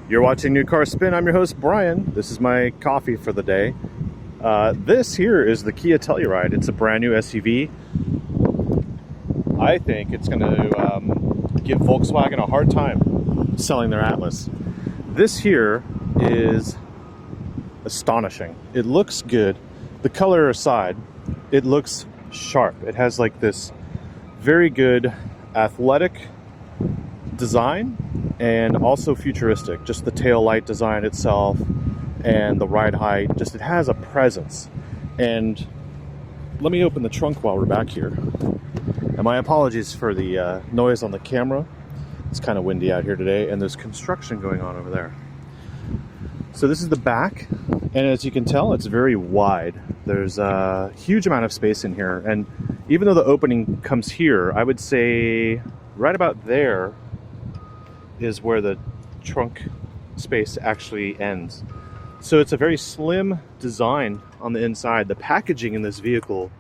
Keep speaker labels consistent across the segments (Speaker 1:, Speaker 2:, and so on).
Speaker 1: You're watching New Car Spin. I'm your host, Brian. This is my coffee for the day. This here is the Kia Telluride. It's a brand new SUV. I think it's going to give Volkswagen a hard time selling their Atlas. This here is astonishing. It looks good. The color aside, it looks sharp. It has like this very good athletic design and also futuristic. Just the tail light design itself and the ride height, just it has a presence. And let me open the trunk while we're back here. And my apologies for the noise on the camera. It's kind of windy out here today, and there's construction going on over there. So this is the back, and as you can tell, it's very wide. There's a huge amount of space in here, and even though the opening comes here, I would say right about there is where the trunk space actually ends. So it's a very slim design on the inside. The packaging in this vehicle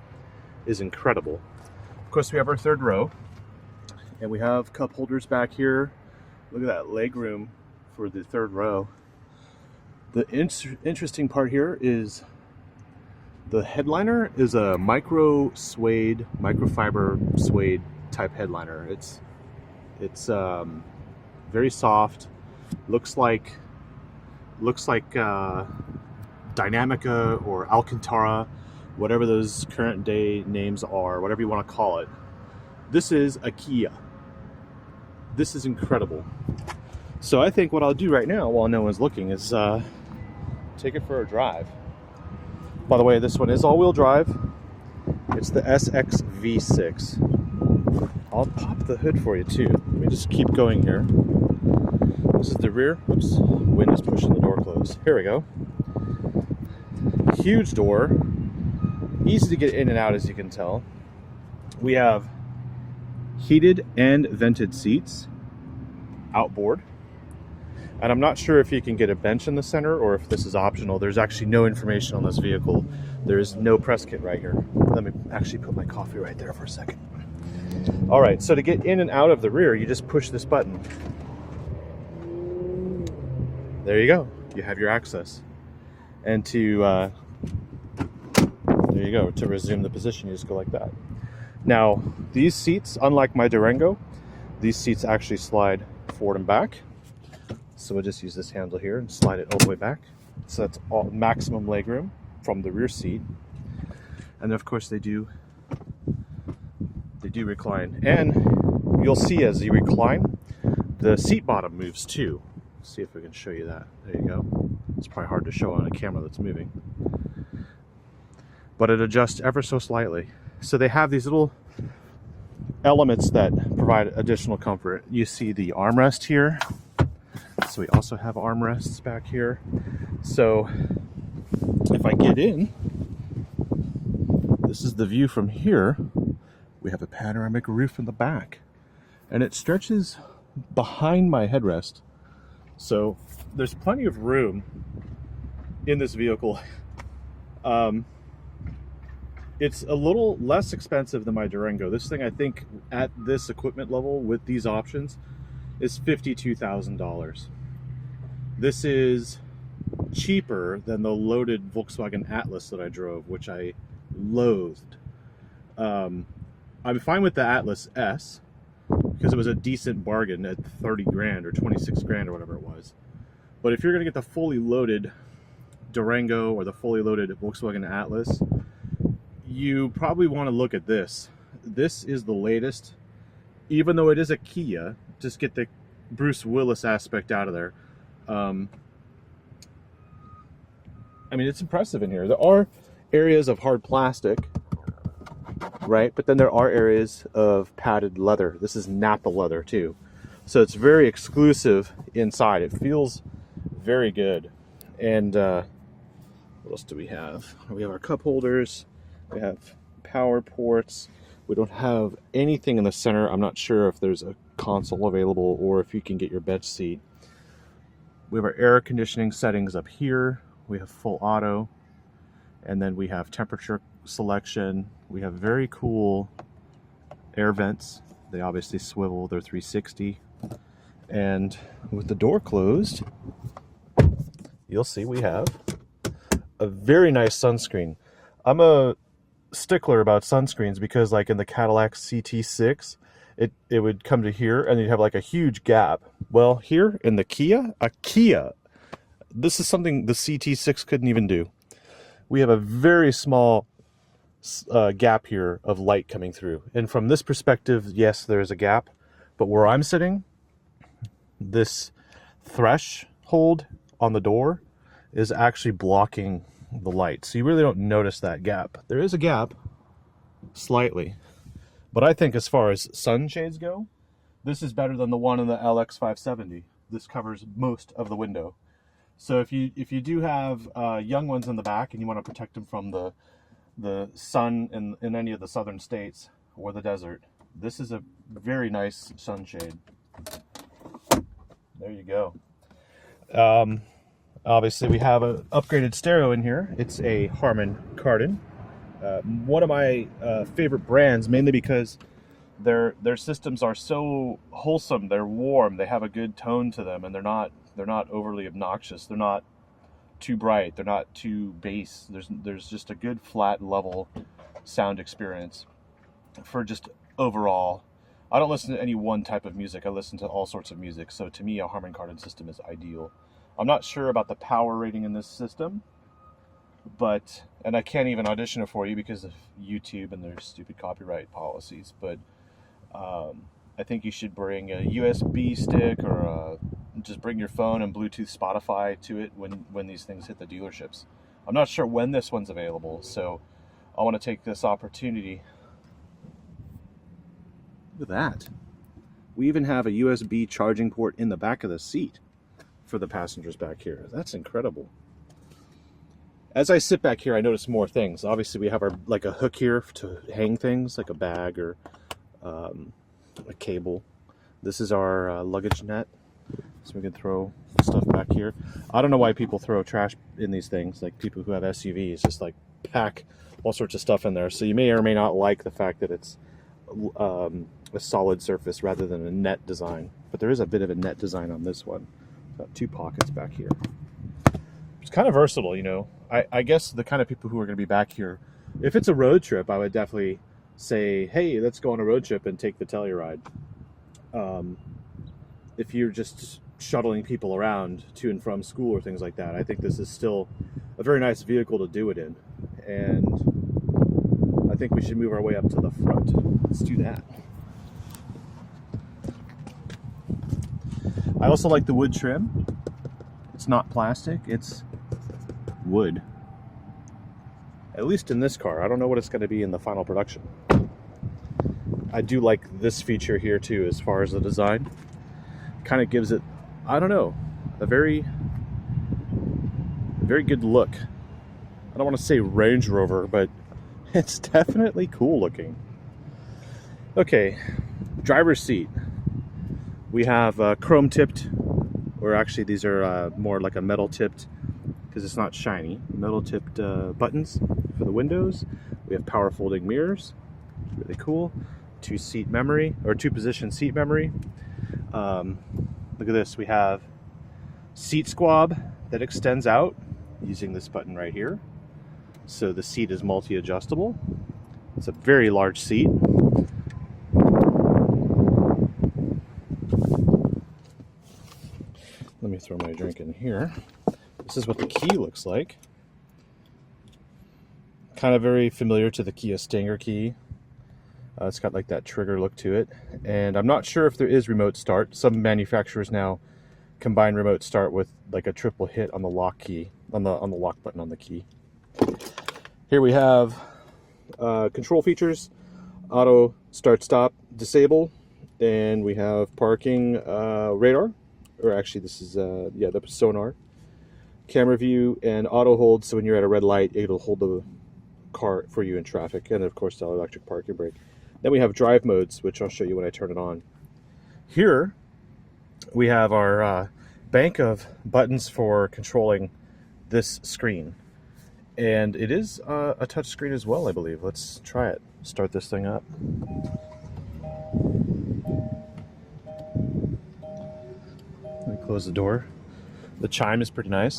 Speaker 1: is incredible. Of course, we have our third row, and we have cup holders back here. Look at that leg room for the third row. The interesting part here is the headliner is a microfiber suede type headliner. It's very soft. Looks like Dynamica or Alcantara, whatever those current day names are, whatever you want to call it. This is a Kia. This is incredible. So I think what I'll do right now while no one's looking is take it for a drive. By the way, this one is all-wheel drive. It's the SX V6. I'll pop the hood for you too. Let me just keep going here. This is the rear. Oops, wind is pushing the door closed. Here we go. Huge door. Easy to get in and out, as you can tell. We have heated and vented seats outboard. And I'm not sure if you can get a bench in the center or if this is optional. There's actually no information on this vehicle. There is no press kit right here. Let me actually put my coffee right there for a second. All right, so to get in and out of the rear, you just push this button. There you go. You have your access. And to, there you go, to resume the position, you just go like that. Now, these seats, unlike my Durango, these seats actually slide forward and back. So we'll just use this handle here and slide it all the way back. So that's all maximum legroom from the rear seat. And of course they do recline. And you'll see as you recline, the seat bottom moves too. Let's see if we can show you that. There you go. It's probably hard to show on a camera that's moving. But it adjusts ever so slightly. So they have these little elements that provide additional comfort. You see the armrest here. So we also have armrests back here. So if I get in, this is the view from here. We have a panoramic roof in the back, and it stretches behind my headrest. So there's plenty of room in this vehicle. It's a little less expensive than my Durango. This thing, I think, at this equipment level with these options is $52,000. This is cheaper than the loaded Volkswagen Atlas that I drove, which I loathed. I'm fine with the Atlas S because it was a decent bargain at 30 grand or 26 grand or whatever it was. But if you're gonna get the fully loaded Durango or the fully loaded Volkswagen Atlas, you probably want to look at this. This is the latest. Even though it is a Kia, just get the Bruce Willis aspect out of there. I mean, it's impressive in here. There are areas of hard plastic, right? But then there are areas of padded leather. This is Napa leather too. So it's very exclusive inside. It feels very good. And what else do we have? We have our cup holders. We have power ports. We don't have anything in the center. I'm not sure if there's a console available or if you can get your bench seat. We have our air conditioning settings up here. We have full auto. And then we have temperature selection. We have very cool air vents. They obviously swivel. They're 360. And with the door closed, you'll see we have a very nice sunscreen. I'm a stickler about sunscreens because like in the Cadillac CT6, it would come to here and you'd have like a huge gap. Well, here in the Kia, this is something the CT6 couldn't even do. We have a very small gap here of light coming through. And from this perspective, yes, there's a gap. But where I'm sitting, this threshold on the door is actually blocking the light. So you really don't notice that gap. There is a gap, slightly. But I think as far as sunshades go, this is better than the one in the LX 570. This covers most of the window. So if you do have young ones in the back and you want to protect them from the sun in any of the southern states or the desert, this is a very nice sunshade. There you go. Obviously we have an upgraded stereo in here. It's a Harman Kardon. One of my favorite brands, mainly because their systems are so wholesome. They're warm. They have a good tone to them, and they're not overly obnoxious. They're not too bright. They're not too bass. There's just a good flat level sound experience for just overall. I don't listen to any one type of music. I listen to all sorts of music. So to me, a Harman Kardon system is ideal. I'm not sure about the power rating in this system, and I can't even audition it for you because of YouTube and their stupid copyright policies, but I think you should bring a USB stick or just bring your phone and Bluetooth Spotify to it when these things hit the dealerships. I'm not sure when this one's available, so I want to take this opportunity. Look at that. We even have a USB charging port in the back of the seat for the passengers back here. That's incredible. As I sit back here, I notice more things. Obviously, we have like a hook here to hang things, like a bag or a cable. This is our luggage net, so we can throw stuff back here. I don't know why people throw trash in these things, like people who have SUVs, just like pack all sorts of stuff in there. So you may or may not like the fact that it's a solid surface rather than a net design. But there is a bit of a net design on this one. Got two pockets back here. It's kind of versatile, you know. I guess the kind of people who are going to be back here, if it's a road trip, I would definitely say, hey, let's go on a road trip and take the Telluride. If you're just shuttling people around to and from school or things like that, I think this is still a very nice vehicle to do it in. And I think we should move our way up to the front. Let's do that. I also like the wood trim. It's not plastic, it's wood. At least in this car. I don't know what it's going to be in the final production. I do like this feature here too, as far as the design. Kind of gives it, I don't know, a very good look. I don't want to say Range Rover, but it's definitely cool looking. Okay, driver's seat. We have chrome tipped, or actually these are more like a metal tipped, because it's not shiny, metal tipped buttons for the windows. We have power folding mirrors, really cool. Two position seat memory. Look at this, we have seat squab that extends out using this button right here. So the seat is multi-adjustable. It's a very large seat. Let me throw my drink in here. This is what the key looks like. Kind of very familiar to the Kia Stinger key. It's got like that trigger look to it. And I'm not sure if there is remote start. Some manufacturers now combine remote start with like a triple hit on the lock key, on the lock button on the key. Here we have control features, auto start stop disable, and we have parking radar, or actually this is the sonar, camera view, and auto hold, so when you're at a red light it'll hold the car for you in traffic, and of course the electric parking brake. Then we have drive modes, which I'll show you when I turn it on. Here we have our bank of buttons for controlling this screen. And it is a touch screen as well, I believe. Let's try it. Start this thing up. Let me close the door. The chime is pretty nice.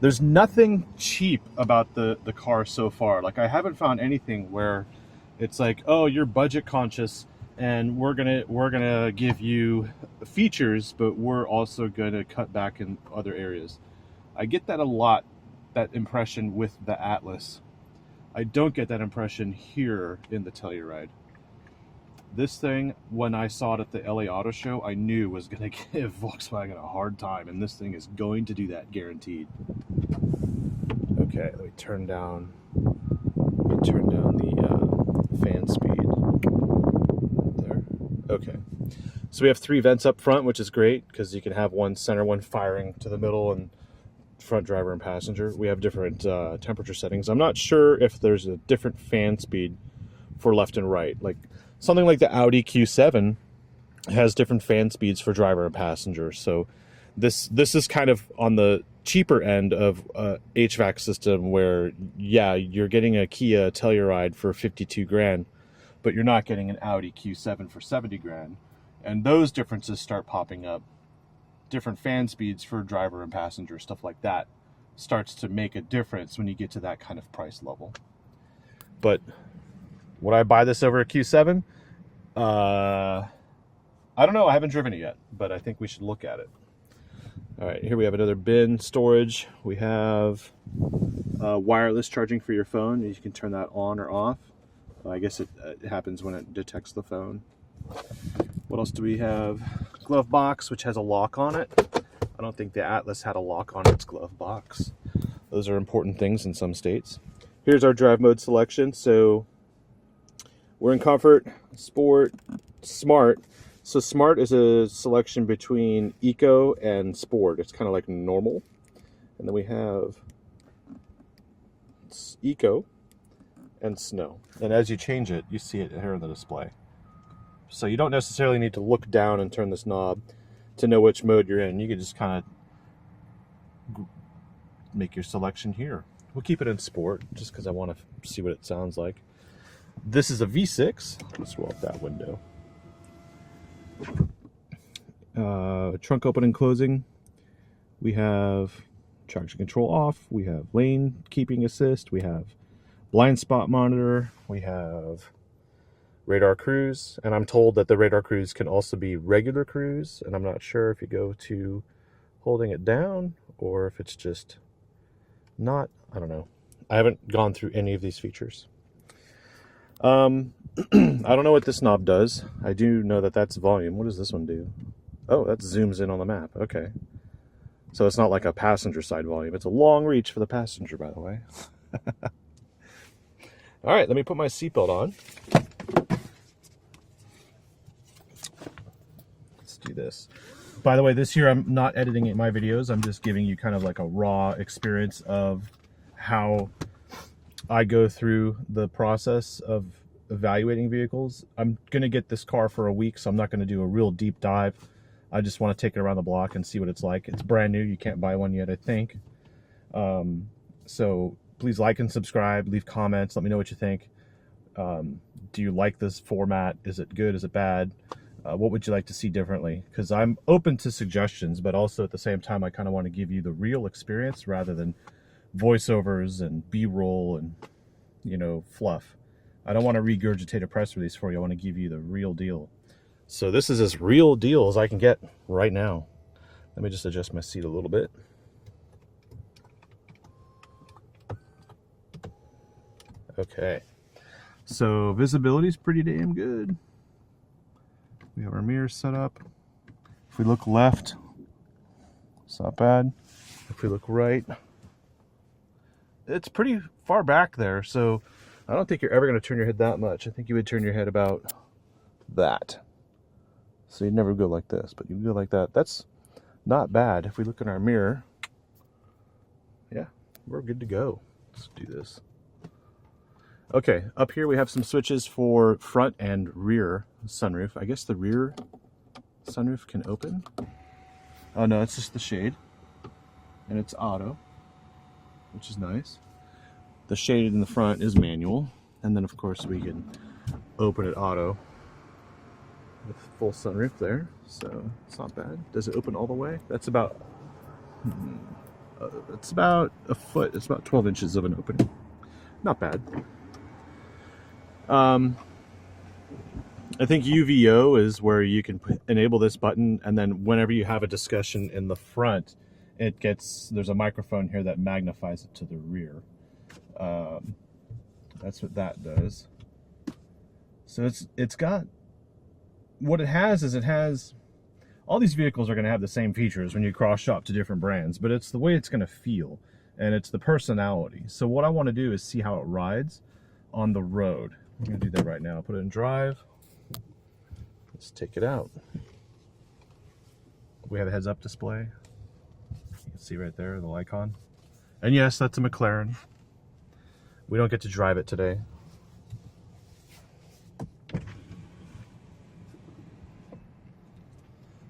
Speaker 1: There's nothing cheap about the car so far. Like, I haven't found anything where it's like, oh, you're budget conscious and we're gonna give you features, but we're also gonna cut back in other areas. I get that a lot, that impression with the Atlas. I don't get that impression here in the Telluride. This thing, when I saw it at the LA Auto Show, I knew was going to give Volkswagen a hard time, and this thing is going to do that, guaranteed. Okay, let me turn down the fan speed. There. Okay. So we have 3 vents up front, which is great because you can have one center one firing to the middle and front driver and passenger. We have different temperature settings. I'm not sure if there's a different fan speed for left and right. Like something like the Audi Q7 has different fan speeds for driver and passenger. So this is kind of on the cheaper end of HVAC system where, yeah, you're getting a Kia Telluride for 52 grand, but you're not getting an Audi Q7 for 70 grand. And those differences start popping up. Different fan speeds for driver and passenger, stuff like that, starts to make a difference when you get to that kind of price level. But would I buy this over a Q7? I don't know. I haven't driven it yet, but I think we should look at it. All right, here we have another bin storage. We have wireless charging for your phone. You can turn that on or off. I guess it happens when it detects the phone. What else do we have? Glove box, which has a lock on it. I don't think the Atlas had a lock on its glove box. Those are important things in some states. Here's our drive mode selection. So we're in comfort, sport, smart. So smart is a selection between eco and sport. It's kind of like normal. And then we have eco and snow. And as you change it, you see it here in the display. So you don't necessarily need to look down and turn this knob to know which mode you're in. You can just kind of make your selection here. We'll keep it in sport just because I want to see what it sounds like. This is a V6. Let's roll up that window. Trunk open and closing. We have traction control off. We have lane keeping assist. We have blind spot monitor. We have radar cruise, and I'm told that the radar cruise can also be regular cruise, and I'm not sure if you go to holding it down or if it's just not. I don't know. I haven't gone through any of these features. I don't know what this knob does. I do know that that's volume. What does this one do? Oh, that zooms in on the map. Okay. So it's not like a passenger side volume. It's a long reach for the passenger, by the way. All right, let me put my seatbelt on. Do this. By the way, this year I'm not editing my videos. I'm just giving you kind of like a raw experience of how I go through the process of evaluating vehicles. I'm going to get this car for a week, so I'm not going to do a real deep dive. I just want to take it around the block and see what it's like. It's brand new. You can't buy one yet, I think. So please like and subscribe. Leave comments. Let me know what you think. Do you like this format? Is it good? Is it bad? What would you like to see differently? Because I'm open to suggestions, but also at the same time, I kind of want to give you the real experience rather than voiceovers and B-roll and, you know, fluff. I don't want to regurgitate a press release for you. I want to give you the real deal. So this is as real deal as I can get right now. Let me just adjust my seat a little bit. Okay. So visibility is pretty damn good. We have our mirrors set up. If we look left, it's not bad. If we look right, it's pretty far back there. So I don't think you're ever going to turn your head that much. I think you would turn your head about that. So you'd never go like this, but you go like that. That's not bad. If we look in our mirror, yeah, we're good to go. Let's do this. Okay, up here we have some switches for front and rear sunroof. I guess the rear sunroof can open. Oh no, it's just the shade. And it's auto, which is nice. The shade in the front is manual. And then of course we can open it auto with full sunroof there. So it's not bad. Does it open all the way? That's about It's about a foot. It's about 12 inches of an opening. Not bad. I think UVO is where you can enable this button, and then whenever you have a discussion in the front, there's a microphone here that magnifies it to the rear. That's what that does. So it's got, what it has all these vehicles are going to have the same features when you cross shop to different brands, but it's the way it's going to feel, and it's the personality. So what I want to do is see how it rides on the road. I'm going to do that right now. Put it in drive. Let's take it out. We have a heads-up display. You can see right there, the Lycon. And yes, that's a McLaren. We don't get to drive it today.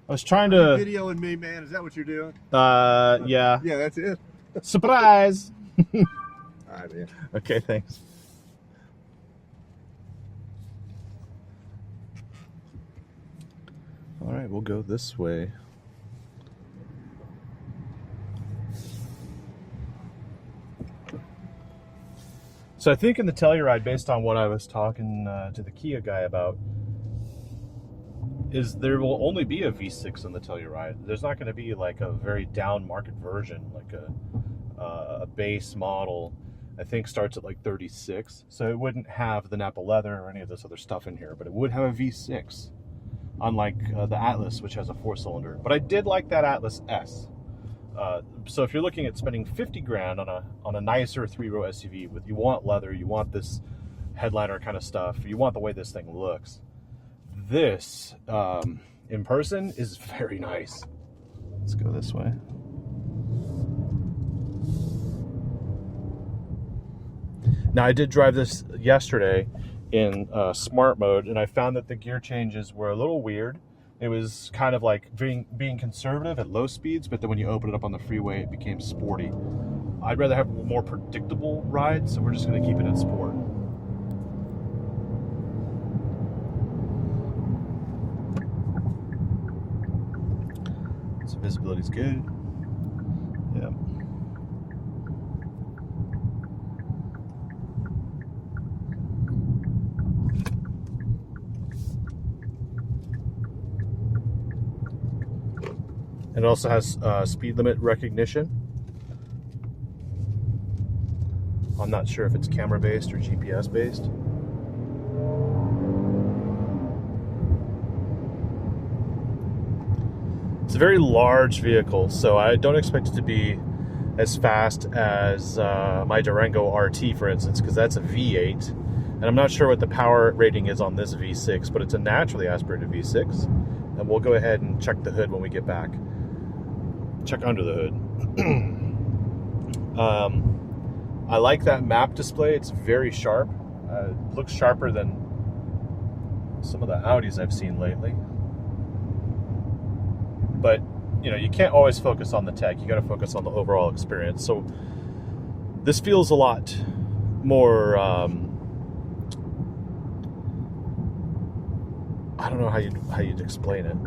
Speaker 1: I was trying to...
Speaker 2: Videoing me, man. Is that what you're doing?
Speaker 1: Yeah.
Speaker 2: Yeah, that's it.
Speaker 1: Surprise!
Speaker 2: All right, man.
Speaker 1: Okay, thanks. All right, we'll go this way. So I think in the Telluride, based on what I was talking to the Kia guy about, is there will only be a V6 in the Telluride. There's not going to be like a very down market version, like a base model. I think starts at like 36. So it wouldn't have the Napa leather or any of this other stuff in here, but it would have a V6. Unlike the Atlas, which has a 4-cylinder. But I did like that Atlas S. So if you're looking at spending 50 grand on a nicer 3-row SUV, you want leather, you want this headliner kind of stuff, you want the way this thing looks, this in person is very nice. Let's go this way. Now I did drive this yesterday in smart mode, and I found that the gear changes were a little weird. It was kind of like being conservative at low speeds, but then when you open it up on the freeway, it became sporty. I'd rather have a more predictable ride, so we're just going to keep it in sport. So visibility's good. Yeah. It also has speed limit recognition. I'm not sure if it's camera based or GPS based. It's a very large vehicle, so I don't expect it to be as fast as my Durango RT, for instance, because that's a V8. And I'm not sure what the power rating is on this V6, but it's a naturally aspirated V6. And we'll go ahead and check the hood when we get back. Check under the hood. I like that map display. It's very sharp. It looks sharper than some of the Audis I've seen lately. But you know, you can't always focus on the tech. You got to focus on the overall experience. So this feels a lot more. I don't know how you'd explain it.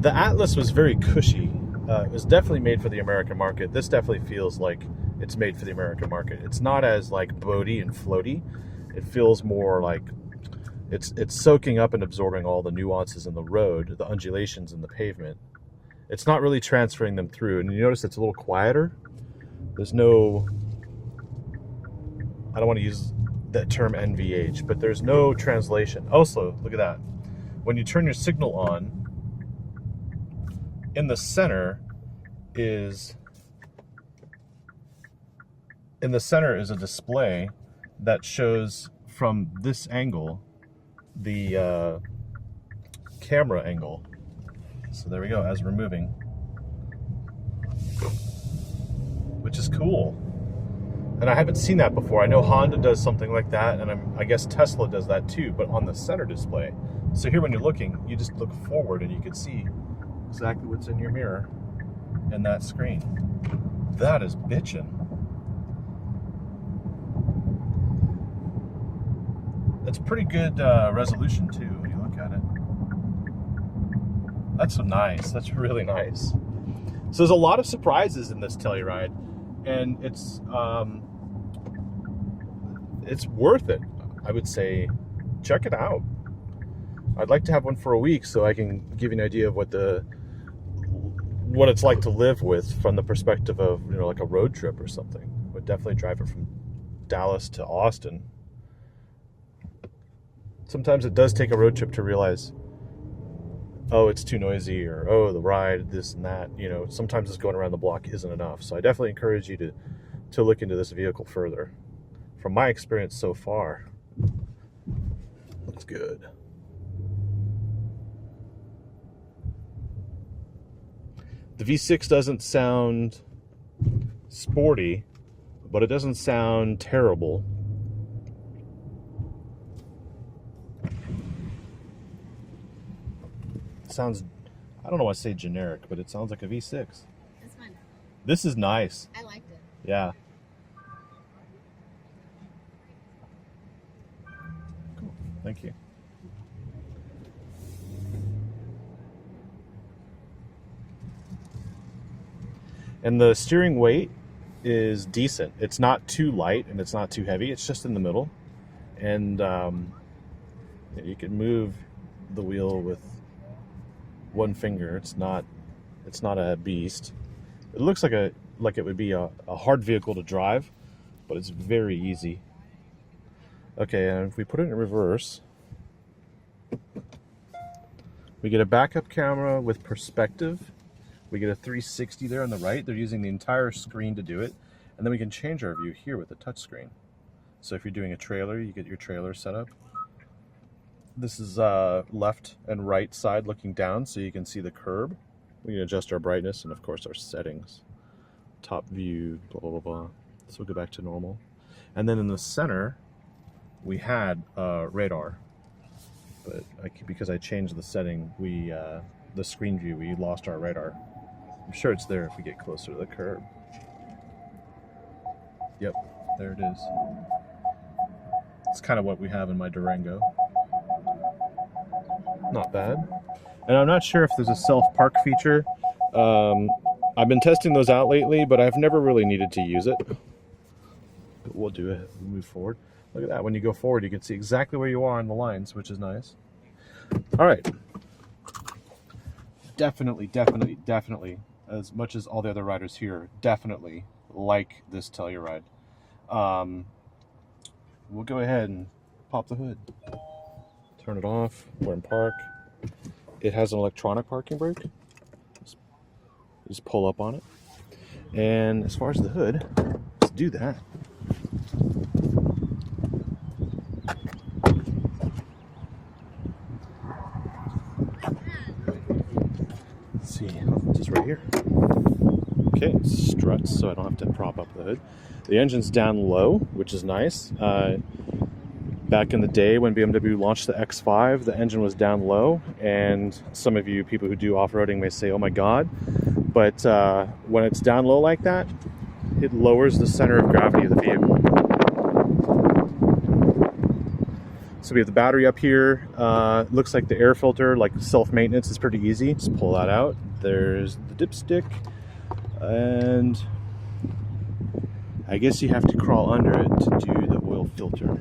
Speaker 1: The Atlas was very cushy. It was definitely made for the American market. This definitely feels like it's made for the American market. It's not as like boaty and floaty. It feels more like it's soaking up and absorbing all the nuances in the road, the undulations in the pavement. It's not really transferring them through. And you notice it's a little quieter. There's no, I don't want to use that term NVH, but there's no translation. Also, look at that. When you turn your signal on, in the center is a display that shows from this angle the camera angle. So there we go, as we're moving, which is cool. And I haven't seen that before. I know Honda does something like that, and I guess Tesla does that too, but on the center display. So here when you're looking, you just look forward and you can see exactly what's in your mirror and that screen. That is bitchin'. It's pretty good resolution too when you look at it. That's nice. That's really nice. So there's a lot of surprises in this Telluride, and it's worth it. I would say check it out. I'd like to have one for a week so I can give you an idea of what it's like to live with from the perspective of, you know, like a road trip or something. Would definitely drive it from Dallas to Austin. Sometimes it does take a road trip to realize, oh, it's too noisy, or oh, the ride, this and that. You know, sometimes just going around the block isn't enough. So I definitely encourage you to look into this vehicle further. From my experience so far, looks good. The V6 doesn't sound sporty, but it doesn't sound terrible. It sounds, I don't know why I say generic, but it sounds like a V6.
Speaker 3: This one.
Speaker 1: This is nice.
Speaker 3: I liked it.
Speaker 1: Yeah. Cool. Thank you. And the steering weight is decent. It's not too light and it's not too heavy. It's just in the middle. And you can move the wheel with one finger. It's not a beast. It looks like it would be a hard vehicle to drive, but it's very easy. Okay, and if we put it in reverse, we get a backup camera with perspective. We get a 360 there on the right. They're using the entire screen to do it. And then we can change our view here with the touchscreen. So if you're doing a trailer, you get your trailer set up. This is left and right side looking down, so you can see the curb. We can adjust our brightness and of course our settings. Top view, blah, blah, blah, blah. So we'll go back to normal. And then in the center, we had radar. But because I changed the setting, the screen view, we lost our radar. I'm sure it's there if we get closer to the curb. Yep, there it is. It's kind of what we have in my Durango. Not bad. And I'm not sure if there's a self-park feature. I've been testing those out lately, but I've never really needed to use it. But we'll do it. We'll move forward. Look at that. When you go forward, you can see exactly where you are on the lines, which is nice. All right. Definitely, as much as all the other riders here, definitely like this Telluride. We'll go ahead and pop the hood. Turn it off. We're in park. It has an electronic parking brake. Just pull up on it. And as far as the hood, let's do that. Let's see, just right here. Okay, it struts, so I don't have to prop up the hood. The engine's down low, which is nice. Back in the day when BMW launched the X5, the engine was down low, and some of you people who do off-roading may say, oh my god, but when it's down low like that, it lowers the center of gravity of the vehicle. So we have the battery up here. Looks like the air filter, like self-maintenance, is pretty easy. Just pull that out. There's the dipstick, and I guess you have to crawl under it to do the oil filter.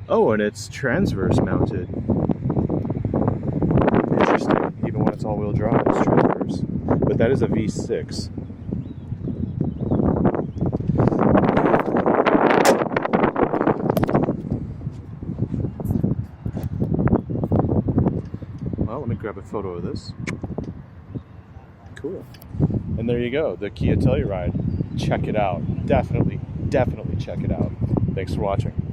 Speaker 1: Oh, and it's transverse mounted. Interesting. Even when it's all-wheel drive, it's transverse. But that is a V6. Well, let me grab a photo of this. Cool. And there you go, the Kia Telluride. Check it out. Definitely check it out. Thanks for watching.